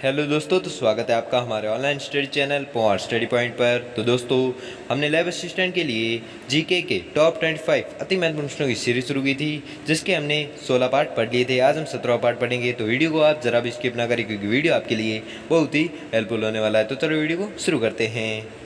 Hello दोस्तों, तो स्वागत है आपका हमारे online study channel power study point पर। तो दोस्तों, हमने लैब असिस्टेंट के लिए जीके के टॉप 25 अति महत्वपूर्ण प्रश्नों की सीरीज शुरू की थी, जिसके हमने 16 पार्ट पढ़ लिए थे। आज हम 17वां पार्ट पढ़ेंगे, तो वीडियो को आप ज़रा भी स्किप ना करें, क्योंकि वीडियो आपके लिए बहुत ही हेल्पफुल होने वाला है। तो चलो वीडियो को शुरू करते हैं।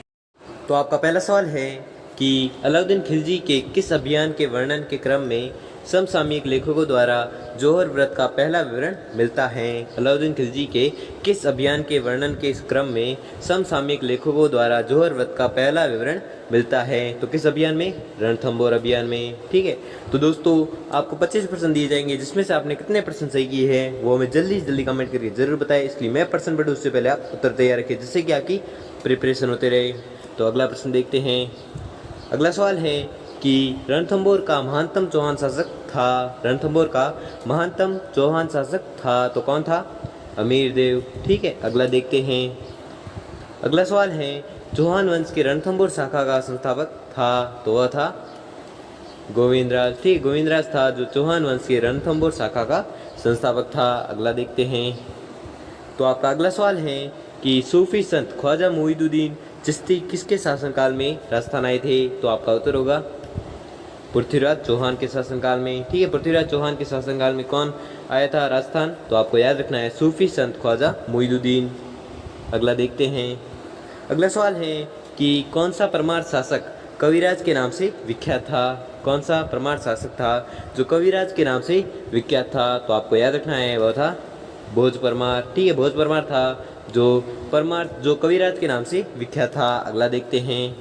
तो आपका पहला सवाल है कि अलाउद्दीन खिलजी के किस अभियान के वर्णन के क्रम में समसामयिक लेखकों द्वारा जौहर व्रत का पहला विवरण मिलता है। अलाउद्दीन खिलजी के किस अभियान के वर्णन के क्रम में समसामयिक लेखकों द्वारा जौहर व्रत का पहला विवरण मिलता है? तो किस अभियान में? रणथंभौर अभियान में। ठीक है, तो दोस्तों आपको 25% दिए जाएंगे, जिसमें से आपने कितने परसेंट सही किए हैं वो हमें जल्दी से जल्दी कमेंट करके जरूर बताएं। इसलिए मैं परसेंट बढ़ूँ उससे पहले आप उत्तर तैयार रखें, जिससे कि आपकी प्रिपरेशन होते रहे। तो अगला प्रश्न देखते हैं। अगला सवाल है कि रणथंभौर का महानतम चौहान शासक था। रणथंभौर का महानतम चौहान शासक था, तो कौन था? अमीरदेव। ठीक है, अगला देखते हैं। अगला सवाल है चौहान वंश के रणथंभौर शाखा का संस्थापक था, तो वह था गोविंदराज। ठीक, गोविंदराज था जो चौहान वंश के रणथंभौर शाखा का संस्थापक था। अगला देखते हैं। तो आपका अगला सवाल है कि सूफी संत ख्वाजा मोइनुद्दीन चिश्ती किसके शासनकाल में राजस्थान आए थे? तो आपका उत्तर होगा पृथ्वीराज चौहान के शासनकाल में। ठीक है, पृथ्वीराज चौहान के शासनकाल में कौन आया था राजस्थान? तो आपको याद रखना है सूफी संत ख्वाजा मोइनुद्दीन। अगला देखते हैं। अगला सवाल है कि कौन सा परमार शासक कविराज के नाम से विख्यात था? कौन सा परमार शासक था जो कविराज के नाम से विख्यात था? तो आपको याद रखना है वह था भोज परमार। ठीक है, भोज परमार था जो कविराज के नाम से विख्यात था। अगला देखते हैं।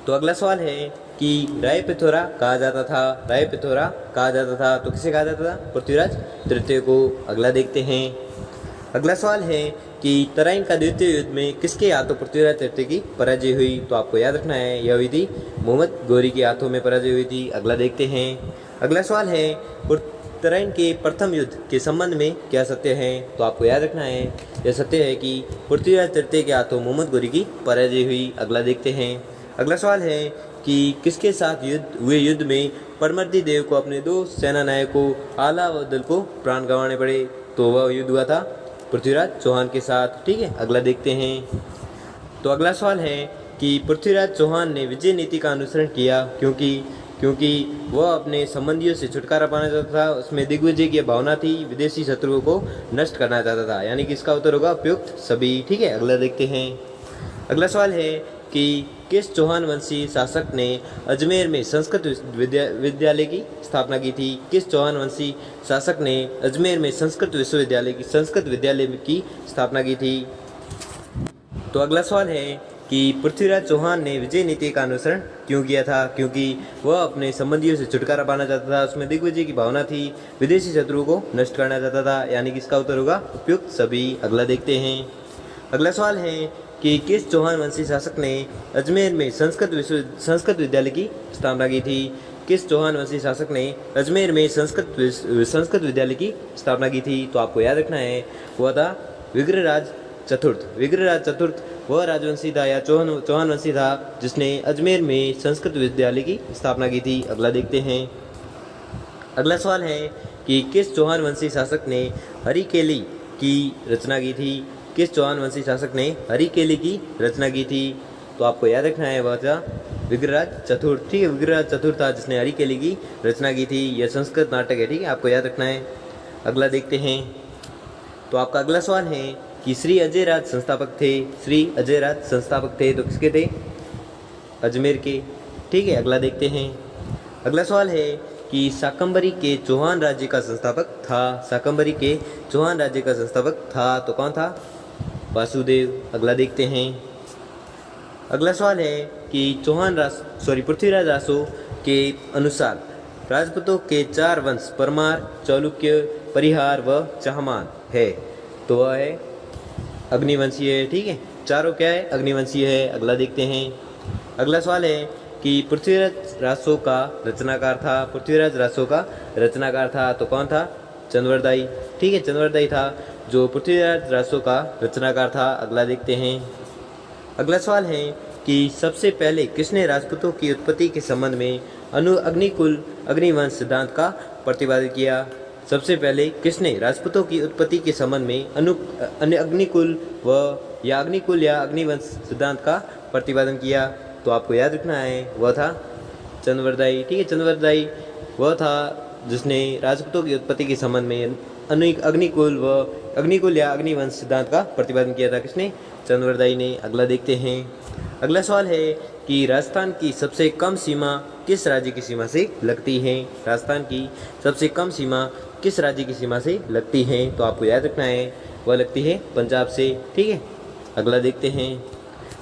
तो अगला सवाल है कि राय पिथौरा कहा जाता था। राय पिथौरा कहा जाता था, तो किसे कहा जाता था? पृथ्वीराज तृतीय को। अगला देखते हैं। अगला सवाल है कि तराइन का द्वितीय युद्ध में किसके हाथों पृथ्वीराज तृतीय की पराजय हुई? तो आपको याद रखना है यह हुई थी मोहम्मद गोरी के हाथों में पराजय हुई थी। अगला देखते हैं। अगला सवाल है तराइन के प्रथम युद्ध के संबंध में क्या सत्य है? तो आपको याद रखना है यह सत्य है कि पृथ्वीराज तृतीय के हाथों मोहम्मद गोरी की पराजय हुई। अगला देखते हैं। अगला सवाल है कि किसके साथ युद्ध में परमर्दी देव को अपने दो सेना नायकों आला व दल को प्राण गंवाने पड़े? तो वह युद्ध हुआ था पृथ्वीराज चौहान के साथ। ठीक है, अगला देखते हैं। तो अगला सवाल है कि पृथ्वीराज चौहान ने विजय नीति का अनुसरण किया क्योंकि वह अपने संबंधियों से छुटकारा पाना चाहता था। उसमें दिग्विजय की भावना थी, विदेशी शत्रुओं को नष्ट करना चाहता था। यानी कि इसका उत्तर होगा उपयुक्त सभी। ठीक है, अगला देखते हैं। अगला सवाल है कि किस चौहान वंशी शासक ने अजमेर में संस्कृत विद्यालय की स्थापना की थी? किस चौहान वंशी शासक ने अजमेर में संस्कृत विद्यालय की स्थापना की थी? तो अगला सवाल है कि पृथ्वीराज चौहान ने विजय नीति का अनुसरण क्यों किया था? क्योंकि वह अपने संबंधियों से छुटकारा पाना चाहता था। उसमें दिग्विजय की भावना थी, विदेशी शत्रुओं को नष्ट करना चाहता था। यानी कि इसका उत्तर होगा उपयुक्त सभी। अगला देखते हैं। अगला सवाल है कि किस चौहान वंशी शासक ने अजमेर में संस्कृत विद्यालय की स्थापना की थी? किस चौहान वंशी शासक ने अजमेर में संस्कृत विद्यालय की स्थापना की थी? तो आपको याद रखना है वह था विग्रहराज चतुर्थ। विग्रहराज चतुर्थ वह राजवंशी था या चौहान वंशी था जिसने अजमेर में संस्कृत विद्यालय की स्थापना की थी। अगला देखते हैं। अगला सवाल है कि किस चौहान वंशी शासक ने हरिकेली की रचना की थी? किस चौहान वंशी शासक ने हरिकेली की रचना की थी? तो आपको याद रखना है वह था विग्रहराज चतुर्थ। ठीक है, विग्रहराज चतुर्थ था जिसने हरिकेली की रचना की थी। यह संस्कृत नाटक है। ठीक है, आपको याद रखना है। अगला देखते हैं। तो आपका अगला सवाल है कि श्री अजय राज संस्थापक थे। श्री अजय राज संस्थापक थे, तो किसके थे? अजमेर के। ठीक है, अगला देखते हैं। अगला सवाल है कि शाकंभरी के चौहान राज्य का संस्थापक था। शाकंभरी के चौहान राज्य का संस्थापक था, तो कौन था? वासुदेव। अगला देखते हैं। अगला सवाल है कि पृथ्वीराज रासो के अनुसार राजपूतों के 4 वंश परमार, चालुक्य, परिहार व चाहमान है, तो वह है अग्निवंशीय है। ठीक है, चारों क्या है? अग्निवंशीय है। अगला देखते हैं। अगला सवाल है कि पृथ्वीराज रासो का रचनाकार था। पृथ्वीराज रासो का रचनाकार था, तो कौन था? चंद्रवरदायी। ठीक है, चंद्रवरदायी था जो पृथ्वीराज रासो का रचनाकार था। अगला देखते हैं। अगला सवाल है कि सबसे पहले किसने राजपूतों की उत्पत्ति के संबंध में अग्निकुल अग्निवंश सिद्धांत का प्रतिपादन किया? सबसे पहले किसने राजपूतों की उत्पत्ति के संबंध में अग्निकुल या अग्निवंश सिद्धांत का प्रतिपादन किया? तो आपको याद रखना है वह था चंद्रवरदाई। ठीक है, चंद्रवरदाई वह था जिसने राजपूतों की उत्पत्ति के संबंध में अग्निकुल या अग्निवंश सिद्धांत का प्रतिपादन किया था। किसने? चंद्रवरदाई ने। अगला देखते हैं। अगला सवाल है कि राजस्थान की सबसे कम सीमा किस राज्य की सीमा से लगती है? राजस्थान की सबसे कम सीमा किस राज्य की सीमा से लगती है? तो आपको याद रखना है वह लगती है पंजाब से। ठीक है, अगला देखते हैं।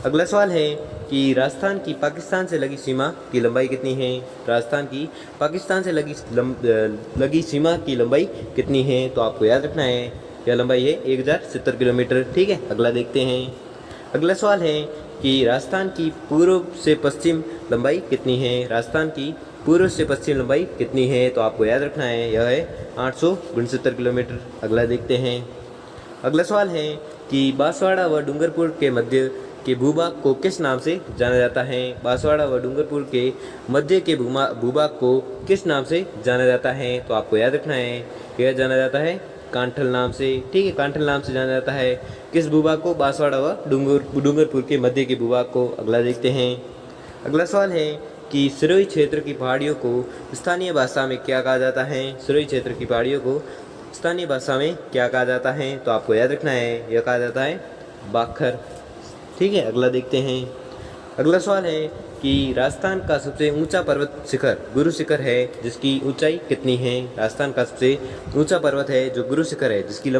अगला सवाल है कि राजस्थान की पाकिस्तान से लगी सीमा की लंबाई कितनी है? राजस्थान की पाकिस्तान से लगी सीमा की लंबाई कितनी है? तो आपको याद रखना है यह लंबाई है 1070 किलोमीटर। ठीक है, अगला देखते हैं। अगला सवाल है कि राजस्थान की पूर्व से पश्चिम लंबाई कितनी है? राजस्थान की पूर्व से पश्चिम लंबाई कितनी है? तो आपको याद रखना है यह है 869 किलोमीटर। अगला देखते हैं। अगला सवाल है कि बांसवाड़ा व डूंगरपुर के मध्य के भूभाग को किस नाम से जाना जाता है? बांसवाड़ा व डूंगरपुर के मध्य के भूभाग को किस नाम से जाना जाता है? तो आपको याद रखना है यह जाना जाता है कांठल नाम से। ठीक है, कांठल नाम से जाना जाता है किस भूभाग को? बांसवाड़ा व डूंगरपुर के मध्य के भूभाग को। अगला देखते हैं। अगला सवाल है कि सिरोही क्षेत्र की पहाड़ियों को स्थानीय भाषा में क्या कहा जाता है? सिरोही क्षेत्र की पहाड़ियों को स्थानीय भाषा में क्या कहा जाता है? तो आपको याद रखना है यह कहा जाता है बाखर। ठीक है, अगला देखते हैं। अगला सवाल है कि राजस्थान का सबसे ऊंचा पर्वत शिखर गुरु शिखर है, जिसकी ऊंचाई कितनी है? राजस्थान का सबसे ऊंचा पर्वत है जो गुरु शिखर है, जिसकी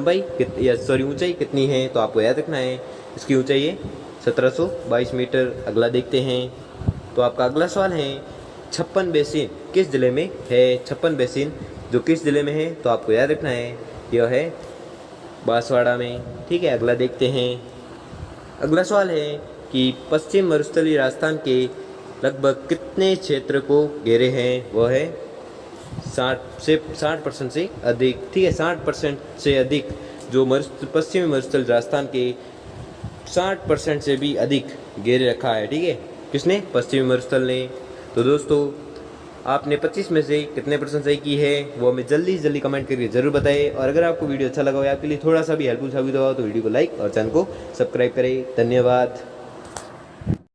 ऊंचाई कितनी है? तो आपको याद रखना है इसकी ऊंचाई है 1722 मीटर। अगला देखते हैं। तो आपका अगला सवाल है 56 बेसिन किस जिले में है? 56 बेसिन जो किस जिले में है? तो आपको याद रखना है यह है बांसवाड़ा में। ठीक है, अगला देखते हैं। अगला सवाल है कि पश्चिम मरुस्थलीय राजस्थान के लगभग कितने क्षेत्र को घेरे हैं? वह है 60% से अधिक। ठीक है, 60% से अधिक जो पश्चिमी मरुस्थल राजस्थान के 60% से भी अधिक घेरे रखा है। ठीक है, किसने? पश्चिमी मरुस्थल ने। तो दोस्तों आपने 25 में से कितने % सही की है वो हमें जल्दी कमेंट करके जरूर बताएं। और अगर आपको वीडियो अच्छा लगा हो या आपके लिए थोड़ा सा भी हेल्पफुल साबित हुआ तो वीडियो को लाइक और चैनल को सब्सक्राइब करें। धन्यवाद।